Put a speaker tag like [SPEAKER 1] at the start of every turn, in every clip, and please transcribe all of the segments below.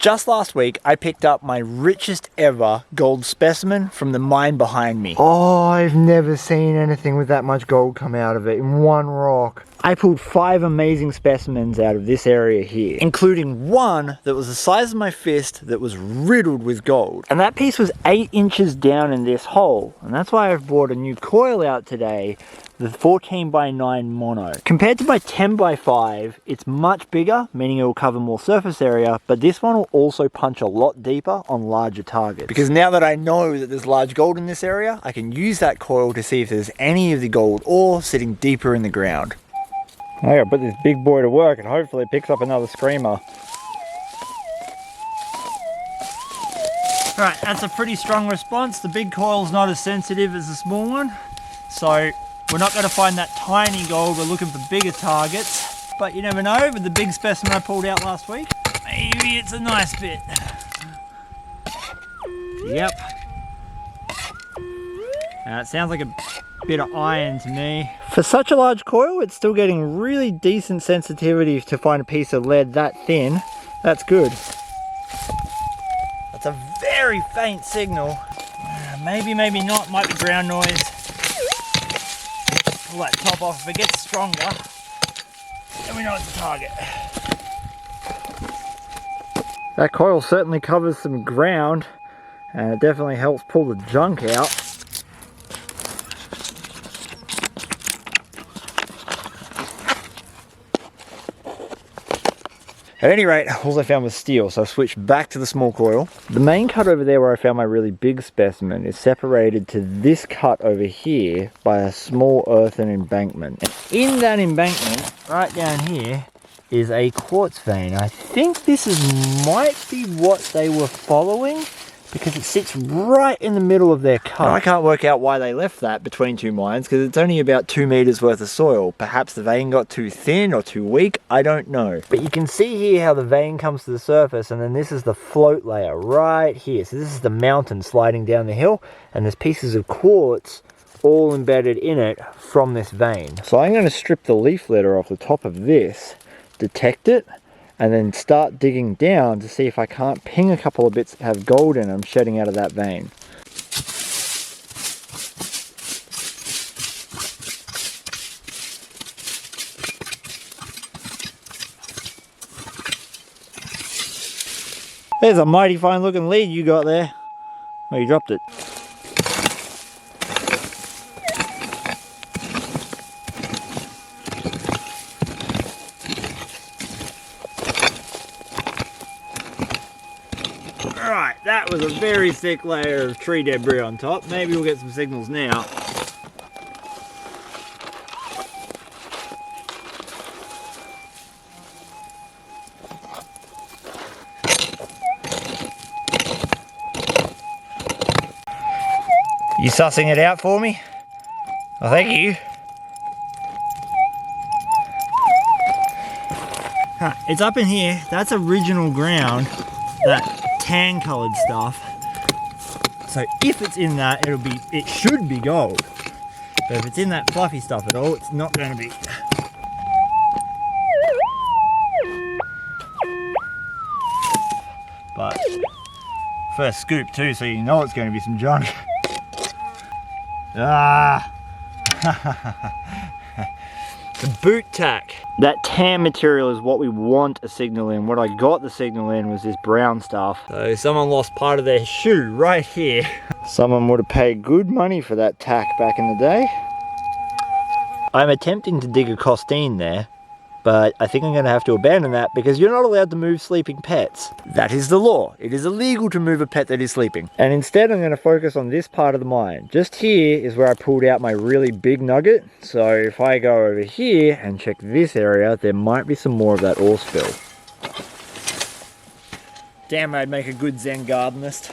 [SPEAKER 1] Just last week, I picked up my richest ever gold specimen from the mine behind me.
[SPEAKER 2] Oh, I've never seen anything with that much gold come out of it in one rock.
[SPEAKER 1] I pulled 5 amazing specimens out of this area here, including one that was the size of my fist that was riddled with gold. And that piece was 8 inches down in this hole. And that's why I've brought a new coil out today, the 14x9 mono. Compared to my 10x5, it's much bigger, meaning it will cover more surface area, but this one will also punch a lot deeper on larger targets. Because now that I know that there's large gold in this area, I can use that coil to see if there's any of the gold ore sitting deeper in the ground.
[SPEAKER 3] I gotta put this big boy to work and hopefully it picks up another screamer.
[SPEAKER 1] Alright, that's a pretty strong response. The big coil's not as sensitive as the small one, so we're not going to find that tiny gold. We're looking for bigger targets, but you never know. With the big specimen I pulled out last week, maybe it's a nice bit. Yep. Now it sounds like a bit of iron to me. For such a large coil, it's still getting really decent sensitivity to find a piece of lead that thin. That's good. That's a very faint signal. Maybe, maybe not. Might be ground noise. Pull that top off. If it gets stronger, then we know it's a target.
[SPEAKER 3] That coil certainly covers some ground and it definitely helps pull the junk out.
[SPEAKER 1] At any rate, all I found was steel, so I switched back to the small coil. The main cut over there where I found my really big specimen is separated to this cut over here by a small earthen embankment. And in that embankment, right down here, is a quartz vein. I think this might be what they were following, because it sits right in the middle of their cut. I can't work out why they left that between 2 mines, because it's only about 2 meters worth of soil. Perhaps the vein got too thin or too weak, I don't know. But you can see here how the vein comes to the surface, and then this is the float layer right here. So this is the mountain sliding down the hill, and there's pieces of quartz all embedded in it from this vein. So I'm going to strip the leaf litter off the top of this, detect it, and then start digging down to see if I can't ping a couple of bits that have gold in them shedding out of that vein. There's a mighty fine looking lead you got there. Oh, you dropped it. Alright, that was a very thick layer of tree debris on top. Maybe we'll get some signals now. You sussing it out for me? Oh, thank you. It's up in here. That's original ground. That tan colored stuff. So if it's in that, it should be gold. But if it's in that fluffy stuff at all, it's not going to be. But first scoop too, so you know it's going to be some junk. Ah. The boot tack. That tan material is what we want a signal in. What I got the signal in was this brown stuff. So someone lost part of their shoe right here. Someone would have paid good money for that tack back in the day. I'm attempting to dig a costine there, but I think I'm going to have to abandon that because you're not allowed to move sleeping pets. That is the law. It is illegal to move a pet that is sleeping. And instead I'm going to focus on this part of the mine. Just here is where I pulled out my really big nugget. So if I go over here and check this area, there might be some more of that ore spill. Damn, I'd make a good Zen gardenist.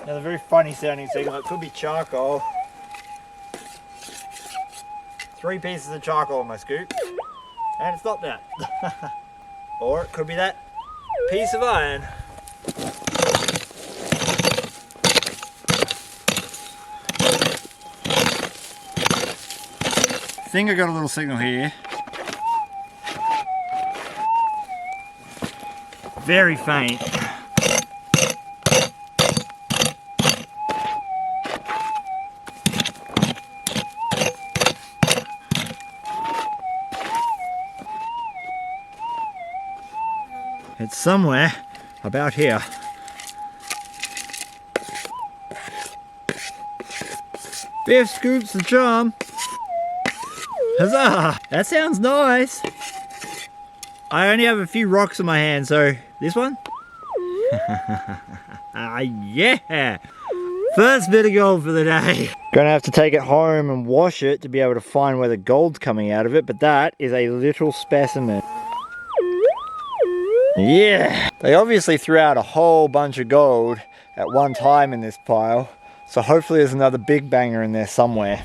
[SPEAKER 1] Another very funny sounding signal. It could be charcoal. 3 pieces of charcoal in my scoop. And it's not that. Or it could be that piece of iron. I think I got a little signal here. Very faint. It's somewhere about here. Biff scoops the charm. Huzzah! That sounds nice. I only have a few rocks in my hand, so this one? Yeah! First bit of gold for the day. Gonna have to take it home and wash it to be able to find where the gold's coming out of it, but that is a little specimen. Yeah! They obviously threw out a whole bunch of gold at one time in this pile, so hopefully there's another big banger in there somewhere.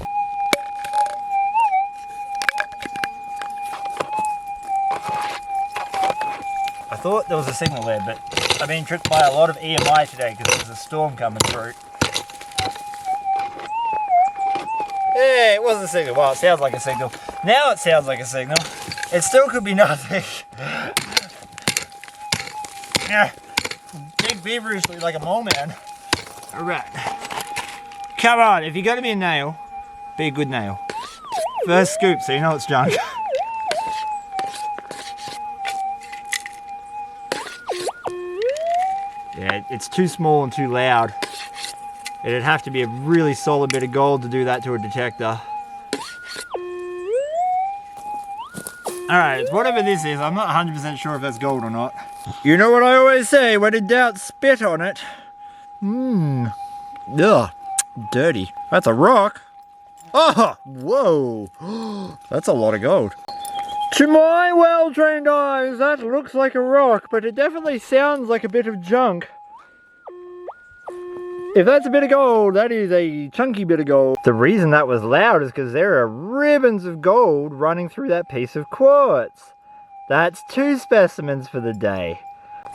[SPEAKER 1] I thought there was a signal there, but I've been tricked by a lot of EMI today because there's a storm coming through. Yeah, it was a signal. Well, it sounds like a signal. Now it sounds like a signal. It still could be nothing. Yeah, dig feverishly like a mole man. Alright. Come on, if you're gonna be a nail, be a good nail. First scoop so you know it's junk. Yeah, it's too small and too loud. It'd have to be a really solid bit of gold to do that to a detector. Alright, whatever this is, I'm not 100% sure if that's gold or not. You know what I always say, when in doubt, spit on it. Ugh, dirty. That's a rock. Oh, whoa. That's a lot of gold. To my well-trained eyes, that looks like a rock, but it definitely sounds like a bit of junk. If that's a bit of gold, that is a chunky bit of gold. The reason that was loud is because there are ribbons of gold running through that piece of quartz. That's 2 specimens for the day.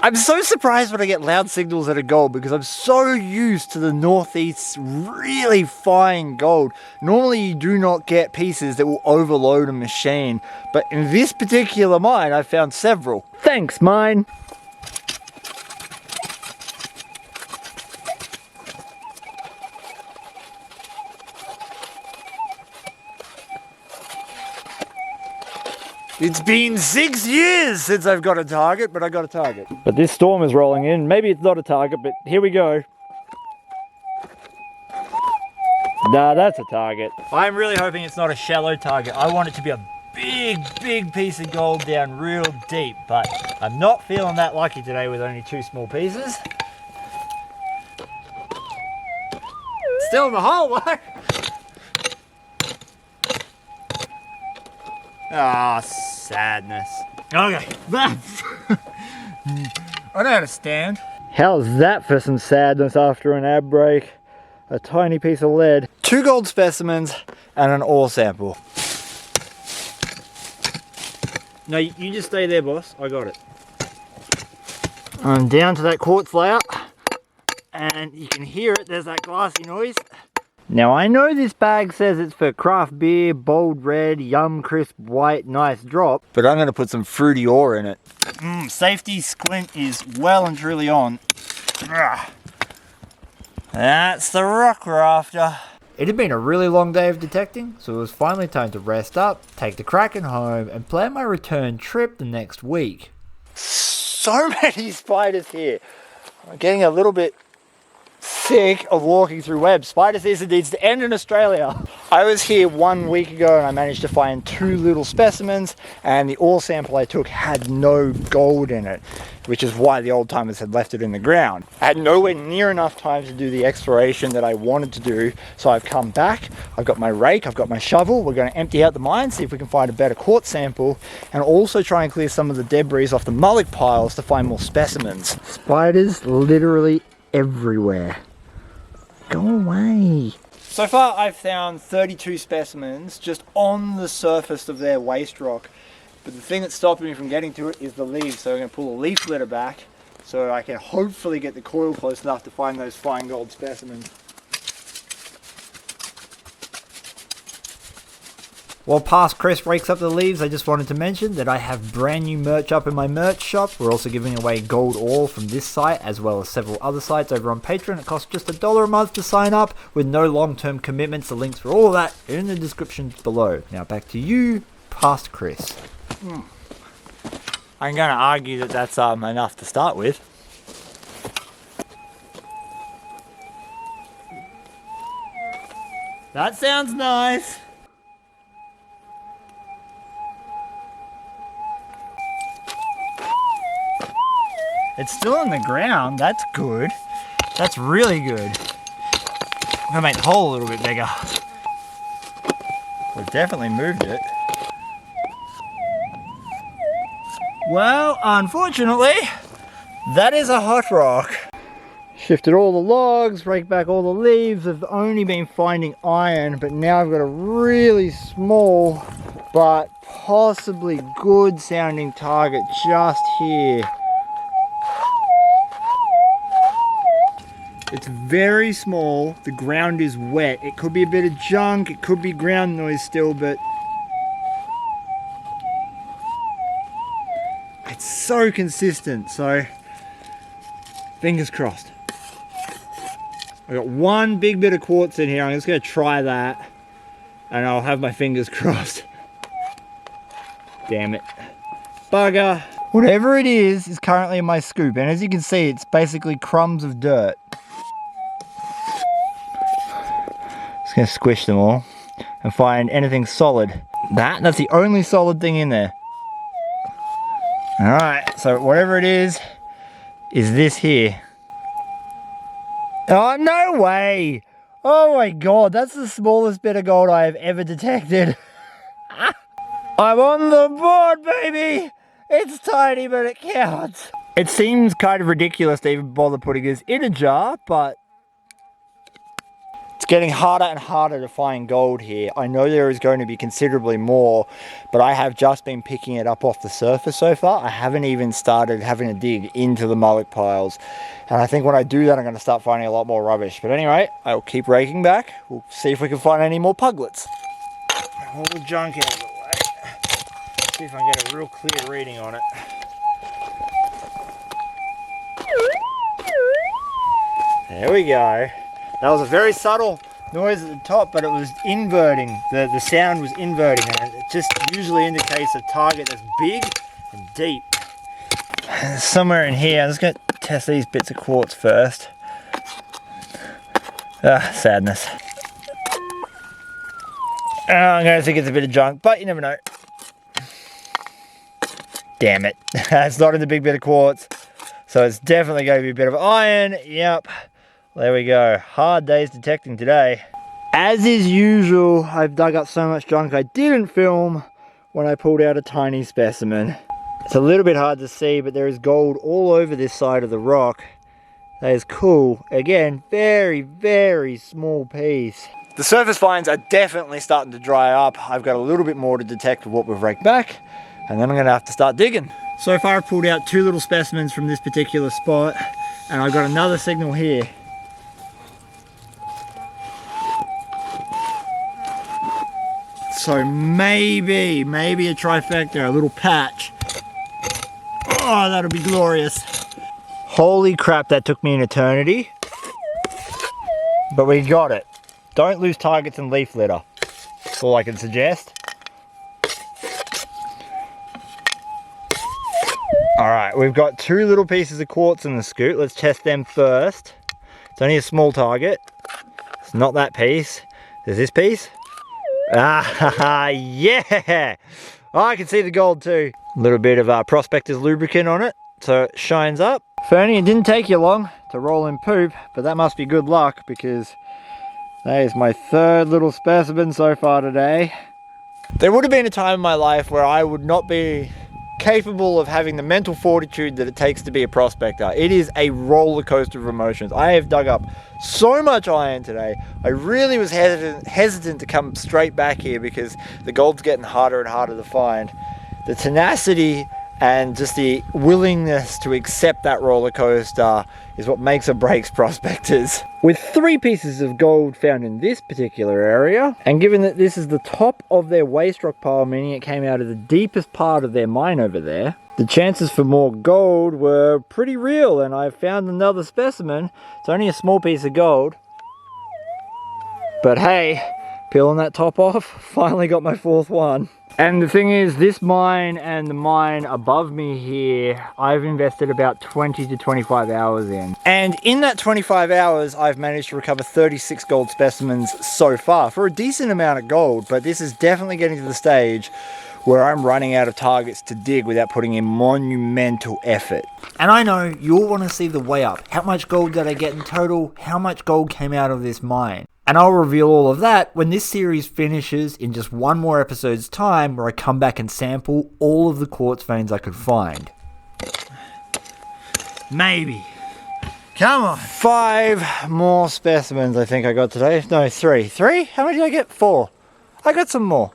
[SPEAKER 1] I'm so surprised when I get loud signals that are gold because I'm so used to the northeast's really fine gold. Normally you do not get pieces that will overload a machine, but in this particular mine I found several. Thanks, mine. It's been 6 years since I've got a target, but I got a target. But this storm is rolling in. Maybe it's not a target, but here we go. Nah, that's a target. I'm really hoping it's not a shallow target. I want it to be a big piece of gold down real deep, but I'm not feeling that lucky today with only 2 small pieces. Still in the hole, what? Ah, sadness. Okay. I know how to stand. How's that for some sadness after an ab break? A tiny piece of lead. 2 gold specimens and an ore sample. No, you just stay there, boss. I got it. I'm down to that quartz layer. And you can hear it. There's that glassy noise. Now I know this bag says it's for craft beer, bold red, yum crisp white, nice drop, but I'm going to put some fruity ore in it. Safety squint is well and truly on. That's the rock we're after. It had been a really long day of detecting, so it was finally time to rest up, take the Kraken home, and plan my return trip the next week. So many spiders here. I'm getting a little bit sick of walking through webs. Spider season needs to end in Australia. I was here 1 week ago and I managed to find 2 little specimens, and the ore sample I took had no gold in it, which is why the old timers had left it in the ground. I had nowhere near enough time to do the exploration that I wanted to do, so I've come back, I've got my rake, I've got my shovel, we're going to empty out the mine, see if we can find a better quartz sample, and also try and clear some of the debris off the mullock piles to find more specimens. Spiders literally everywhere. Go away. So far I've found 32 specimens just on the surface of their waste rock, But the thing that's stopping me from getting to it is the leaves. So I'm going to pull a leaf litter back so I can hopefully get the coil close enough to find those fine gold specimens.
[SPEAKER 3] While past Chris rakes up the leaves, I just wanted to mention that I have brand new merch up in my merch shop. We're also giving away gold ore from this site as well as several other sites over on Patreon. It costs just $1 a month to sign up with no long-term commitments. The links for all of that are in the description below. Now back to you, past Chris.
[SPEAKER 1] I'm going to argue that that's enough to start with. That sounds nice. It's still on the ground. That's good. That's really good. I'm gonna make the hole a little bit bigger. We've definitely moved it. Well, unfortunately, that is a hot rock.
[SPEAKER 3] Shifted all the logs, raked back all the leaves. I've only been finding iron, but now I've got a really small but possibly good sounding target just here.
[SPEAKER 1] It's very small, the ground is wet. It could be a bit of junk, it could be ground noise still, but it's so consistent, so fingers crossed. I got one big bit of quartz in here. I'm just gonna try that and I'll have my fingers crossed. Damn it. Bugger.
[SPEAKER 3] Whatever it is currently in my scoop, and as you can see, it's basically crumbs of dirt. Just gonna squish them all and find anything solid. That's the only solid thing in there. Alright, so whatever it is this here. Oh, no way! Oh my god, that's the smallest bit of gold I have ever detected. I'm on the board, baby! It's tiny, but it counts. It seems kind of ridiculous to even bother putting this in a jar, but it's getting harder and harder to find gold here. I know there is going to be considerably more, but I have just been picking it up off the surface so far. I haven't even started having to dig into the mullock piles. And I think when I do that, I'm going to start finding a lot more rubbish. But anyway, I'll keep raking back. We'll see if we can find any more puglets. All the junk out of the way. See if I can get a real clear reading on it. There we go. That was a very subtle noise at the top, but it was inverting. The sound was inverting, and it just usually indicates a target that's big and deep. Somewhere in here, I'm just going to test these bits of quartz first. Ah, sadness. I'm going to think it's a bit of junk, but you never know. Damn it. It's not in the big bit of quartz, so it's definitely going to be a bit of iron. Yep. There we go. Hard days detecting today. As is usual, I've dug up so much junk I didn't film when I pulled out a tiny specimen. It's a little bit hard to see, but there is gold all over this side of the rock. That is cool. Again, very, very small piece. The surface finds are definitely starting to dry up. I've got a little bit more to detect with what we've raked back, and then I'm going to have to start digging. So far I've pulled out 2 little specimens from this particular spot, and I've got another signal here. So maybe a trifecta, a little patch. Oh, that'll be glorious. Holy crap, that took me an eternity. But we got it. Don't lose targets in leaf litter. That's all I can suggest. Alright, we've got 2 little pieces of quartz in the scoop. Let's test them first. It's only a small target. It's not that piece. There's this piece. Ah, yeah! Oh, I can see the gold too. A little bit of prospector's lubricant on it, so it shines up. Fernie, it didn't take you long to roll in poop, but that must be good luck because that is my 3rd little specimen so far today. There would have been a time in my life where I would not be capable of having the mental fortitude that it takes to be a prospector. It is a roller coaster of emotions. I have dug up so much iron today. I really was hesitant to come straight back here because the gold's getting harder and harder to find.
[SPEAKER 1] The tenacity and just the willingness to accept that roller coaster is what makes or breaks prospectors. With 3 pieces of gold found in this particular area, and given that this is the top of their waste rock pile, meaning it came out of the deepest part of their mine over there, the chances for more gold were pretty real, and I found another specimen. It's only a small piece of gold, but hey, peeling that top off, finally got my 4th one. And the thing is, this mine and the mine above me here, I've invested about 20 to 25 hours in. And in that 25 hours, I've managed to recover 36 gold specimens so far for a decent amount of gold, but this is definitely getting to the stage where I'm running out of targets to dig without putting in monumental effort. And I know you'll want to see the way up. How much gold did I get in total? How much gold came out of this mine? And I'll reveal all of that when this series finishes in just 1 more episode's time, where I come back and sample all of the quartz veins I could find. Maybe.
[SPEAKER 2] Come on.
[SPEAKER 1] 5 more specimens I think I got today. No, 3. 3? How many did I get? 4. I got some more.